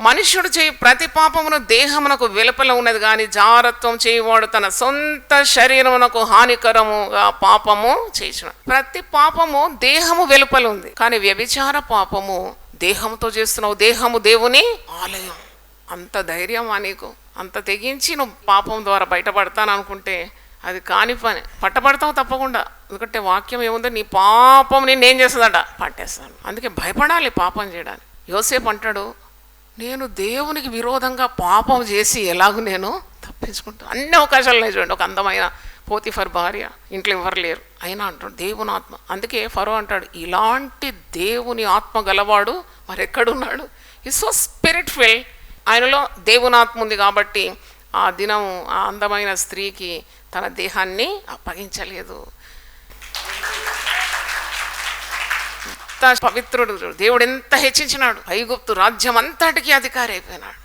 మనుష్యుడు చేయి ప్రతి పాపమును దేహమునకు వెలుపల ఉన్నది కానీ జారత్వం చేయవాడు తన సొంత శరీరమునకు హానికరముగా పాపము చేసిన. ప్రతి పాపము దేహము వెలుపల ఉంది, కానీ వ్యభిచార పాపము దేహంతో చేస్తున్నావు. దేహము దేవుని ఆలయం. అంత ధైర్యమా నీకు? అంత తెగించి నువ్వు పాపం ద్వారా బయటపడతాను అనుకుంటే అది కాని పని. పట్టబడతావు తప్పకుండా. ఎందుకంటే వాక్యం ఏముందో, నీ పాపం నేనేం చేస్తుందట, పట్టేస్తాను. అందుకే భయపడాలి పాపం చేయడానికి. యోసేపు అంటాడు, నేను దేవునికి విరోధంగా పాపం చేసి ఎలాగూ నేను తప్పించుకుంటాను. అన్ని అవకాశాలు ఉన్నాయి చూడండి. ఒక అందమైన పోతిఫర్ భార్య, ఇంట్లో ఎవరు లేరు, అయినా అంటాడు దేవుని ఆత్మ. అందుకే ఫరో అంటాడు, ఇలాంటి దేవుని ఆత్మ గలవాడు మరెక్కడున్నాడు? ఈ సో స్పిరిట్ ఫిల్. ఆయనలో దేవుని ఆత్మ ఉంది కాబట్టి ఆ దినం ఆ అందమైన స్త్రీకి తన దేహాన్ని అప్పగించలేదు. పవిత్రుడు దేవుడు ఎంత హెచ్చించినాడు. ఐగుప్తు రాజ్యం అంతటికీ అధికారి అయిపోయినాడు.